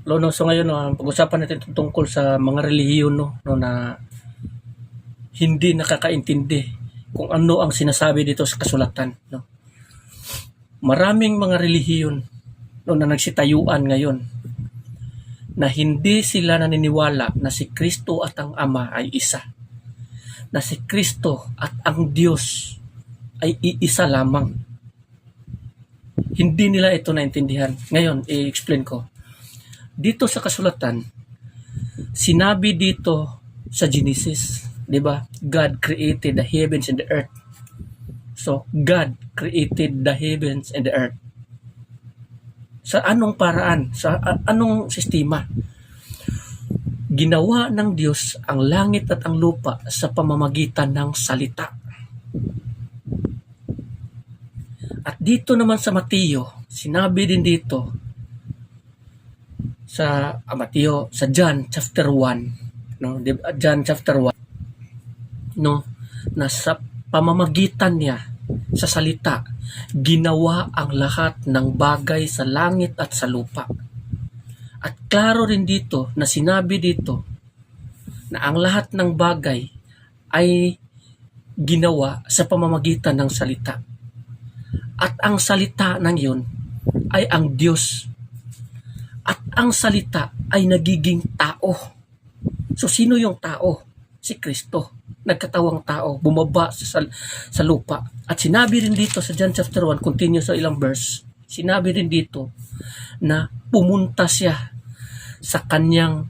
Lono, so ngayon, pag-usapan natin tungkol sa mga relihiyon, no, na hindi nakakaintindi kung ano ang sinasabi dito sa kasulatan. No. Maraming mga relihiyon, no, na nagsitayuan ngayon na hindi sila naniniwala na si Kristo at ang Ama ay isa. Na si Kristo at ang Diyos ay iisa lamang. Hindi nila ito naintindihan. Ngayon, i-explain ko. Dito sa kasulatan, sinabi dito sa Genesis, 'di ba? God created the heavens and the earth. So, God created the heavens and the earth. Sa anong paraan? Sa anong sistema? Ginawa ng Diyos ang langit at ang lupa sa pamamagitan ng salita. At dito naman sa Mateo, sinabi din dito sa Mateo, sa John chapter 1, no? John chapter 1, no, na sa pamamagitan niya sa salita ginawa ang lahat ng bagay sa langit at sa lupa. At klaro rin dito na sinabi dito na ang lahat ng bagay ay ginawa sa pamamagitan ng salita. At ang salita ng yun ay ang Diyos. At ang salita ay nagiging tao. So sino yung tao? Si Kristo. Nagkatawang tao, bumaba sa lupa. At sinabi rin dito sa John chapter 1, continue sa ilang verse, sinabi rin dito na pumunta siya sa kanyang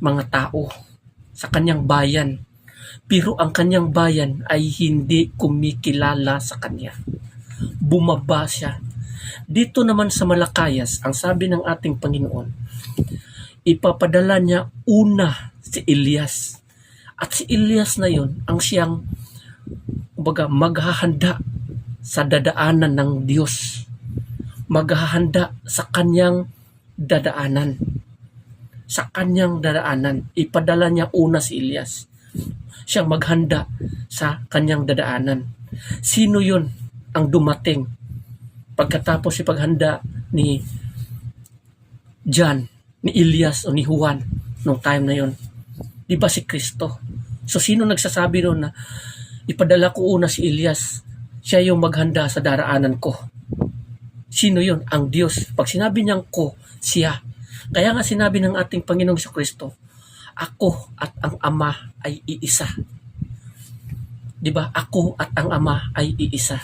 mga tao, sa kanyang bayan. Pero ang kanyang bayan ay hindi kumikilala sa kanya. Bumaba siya. Dito naman sa Malakayas, ang sabi ng ating Panginoon, ipapadala niya una si Elias. At si Elias na yon ang siyang maghahanda sa dadaanan ng Diyos. Maghahanda sa kanyang dadaanan. Sa kanyang dadaanan. Ipadala niya una si Elias. Siyang maghanda sa kanyang dadaanan. Sino yon ang dumating pagkatapos ipaghanda ni John, ni Elias o ni Juan nung time na yon? Di ba si Kristo? So sino nagsasabi doon na ipadala ko una si Elias, siya yung maghanda sa daraanan ko? Sino yon? Ang Diyos. Pag sinabi niyang ko, siya. Kaya nga sinabi ng ating Panginoong Kristo, ako at ang Ama ay iisa. Di ba? Ako at ang Ama ay iisa.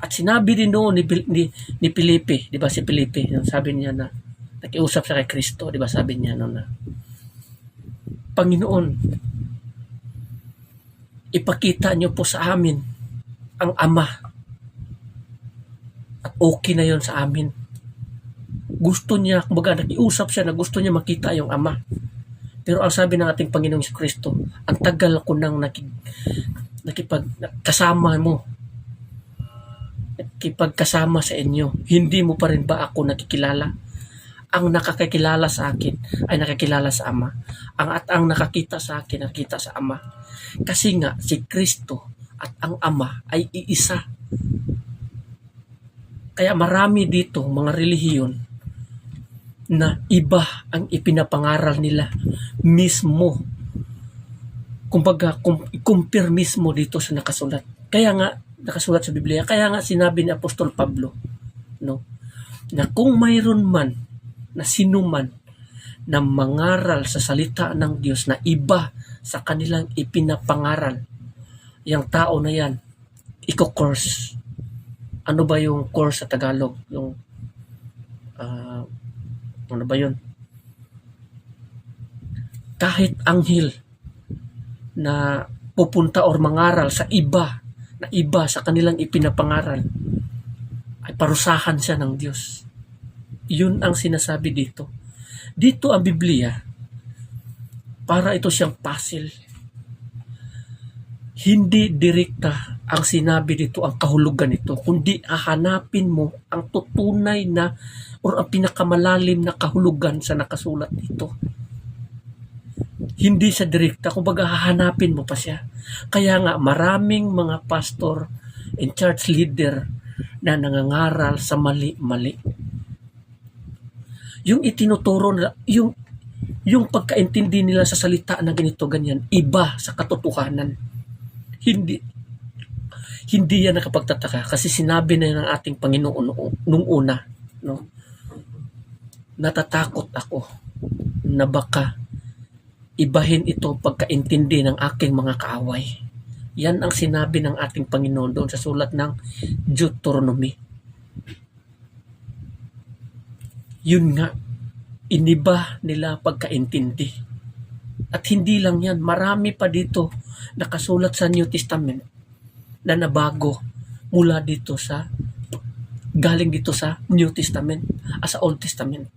At sinabi din noon ni Felipe, di ba si Felipe, sabi niya na nakiusap siya kay Kristo, di ba sabi niya noon na, Panginoon, ipakita niyo po sa amin ang Ama. At okay na yon sa amin. Gusto niya, kumbaga nakiusap siya na gusto niya makita yung Ama. Pero ang sabi ng ating Panginoong Kristo, ang tagal ko nang nakipagkasama mo, nakipagkasama sa inyo, hindi mo pa rin ba ako nakikilala? Ang nakakakilala sa akin ay nakakilala sa Ama. Ang nakakita sa akin, nakita sa Ama. Kasi nga, si Kristo at ang Ama ay iisa. Kaya marami dito mga relihiyon na iba ang ipinapangaral nila mismo. Kumbaga, compare mismo dito sa nakasulat. Kaya nga, nakasulat sa Biblia, kaya nga sinabi ni Apostol Pablo, no, na kung mayroon man na sinuman na mangaral sa salita ng Diyos na iba sa kanilang ipinapangaral, yung tao na yan, iko-curse. Ano ba yung curse sa Tagalog? Yung, ano ba yun? Kahit anghel na pupunta or mangaral sa iba, na iba sa kanilang ipinapangaral, ay parusahan siya ng Diyos. Yun ang sinasabi dito. Dito ang Biblia, para ito siyang puzzle. Hindi direkta ang sinabi dito, ang kahulugan nito, kundi hahanapin mo ang tutunay na or ang pinakamalalim na kahulugan sa nakasulat dito. Hindi siya direkta, kumbaga hahanapin mo pa siya. Kaya nga maraming mga pastor and church leader na nangangaral sa mali-mali. Yung itinuturo nila, yung pagkaintindi nila sa salita na ganito, ganyan, iba sa katotohanan. Hindi, hindi yan nakapagtataka kasi sinabi na ng ating Panginoon nung una, no? Natatakot ako na baka ibahin ito pagkaintindi ng aking mga kaaway. Yan ang sinabi ng ating Panginoon doon sa sulat ng Deuteronomy. Yun nga, iniba nila pagkaintindi. At hindi lang yan, marami pa dito nakasulat sa New Testament na nabago mula dito sa galing dito sa New Testament sa Old Testament.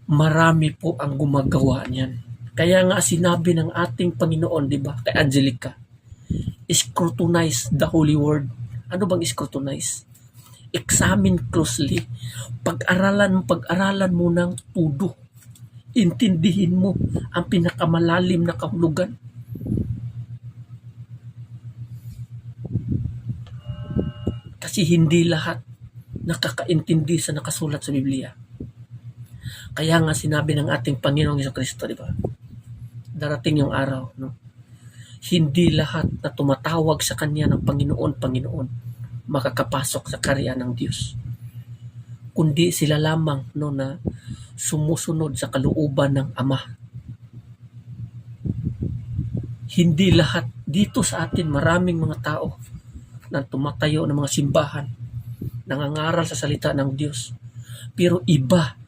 Marami po ang gumagawa niyan. Kaya nga sinabi ng ating Panginoon, di ba, kay Angelica, scrutinize the Holy Word. Ano bang scrutinize? Examine closely. Pag-aralan mo ng todo. Intindihin mo ang pinakamalalim na kahulugan. Kasi hindi lahat nakakaintindi sa nakasulat sa Biblia. Kaya nga sinabi ng ating Panginoong Jesucristo, di ba? Darating yung araw, no? Hindi lahat na tumatawag sa Kanya ng Panginoon, Panginoon, makakapasok sa karya ng Diyos. Kundi sila lamang, no, na sumusunod sa kalooban ng Ama. Hindi lahat. Dito sa atin, maraming mga tao na tumatayo ng mga simbahan, nangangaral sa salita ng Diyos. Pero iba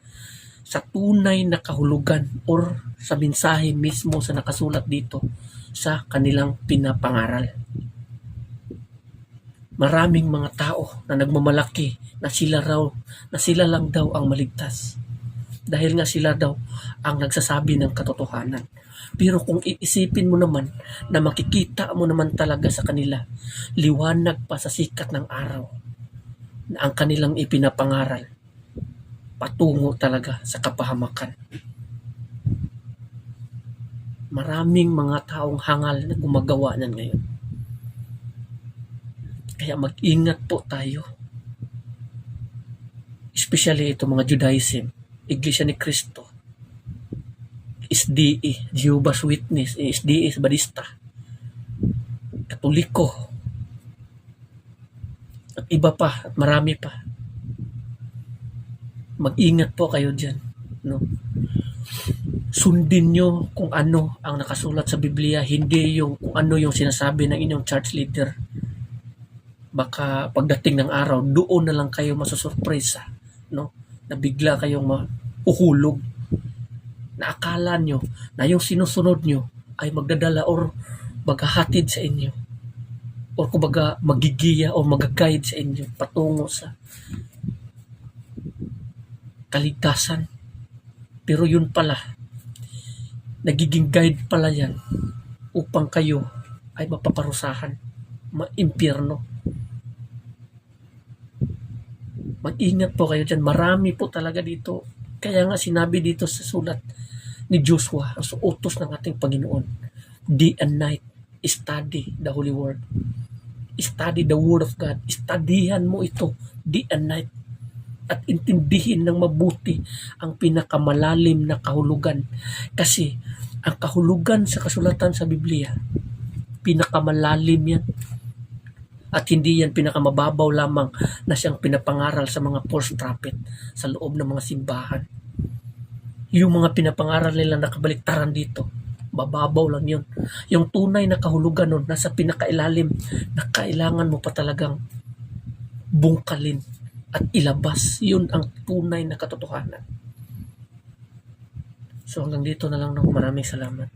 sa tunay na kahulugan or sa mensahe mismo sa nakasulat dito sa kanilang pinapangaral. Maraming mga tao na nagmamalaki na sila lang daw ang maligtas. Dahil nga sila daw ang nagsasabi ng katotohanan. Pero kung iisipin mo naman na makikita mo naman talaga sa kanila, liwanag pa sa sikat ng araw na ang kanilang ipinapangaral patungo talaga sa kapahamakan. Maraming mga taong hangal na gumagawa niyan ngayon. Kaya mag-ingat po tayo. Especially ito mga Judaism, Iglesia ni Cristo, SDA, Jehovah's Witness, SDA Badista, Katoliko, at iba pa, at marami pa. Mag-ingat po kayo dyan, no? Sundin nyo kung ano ang nakasulat sa Biblia, hindi yung kung ano yung sinasabi ng inyong church leader. Baka pagdating ng araw, doon na lang kayo masusurpresa, no? Na bigla kayong mahuhulog. Na akala nyo na yung sinusunod nyo ay magdadala or maghahatid sa inyo. O kumbaga magigiya o mag-guide sa inyo patungo sa kaligtasan. Pero yun pala, nagiging guide pala yan upang kayo ay mapaparusahan, maimpyerno. Mag-ingat po kayo dyan. Marami po talaga dito. Kaya nga sinabi dito sa sulat ni Joshua, ang utos ng ating Panginoon, day and night, study the Holy Word. Study the Word of God. Studyhan mo ito day and night. At intindihin ng mabuti ang pinakamalalim na kahulugan. Kasi ang kahulugan sa kasulatan sa Biblia, pinakamalalim yan. At hindi yan pinakamababaw lamang na siyang pinapangaral sa mga false prophet sa loob ng mga simbahan. Yung mga pinapangaral nila nakabaliktaran dito, bababaw lang yun. Yung tunay na kahulugan nun, nasa pinakailalim na kailangan mo pa talagang bungkalin at ilabas. Yun ang tunay na katotohanan. So hanggang dito na lang, maraming salamat.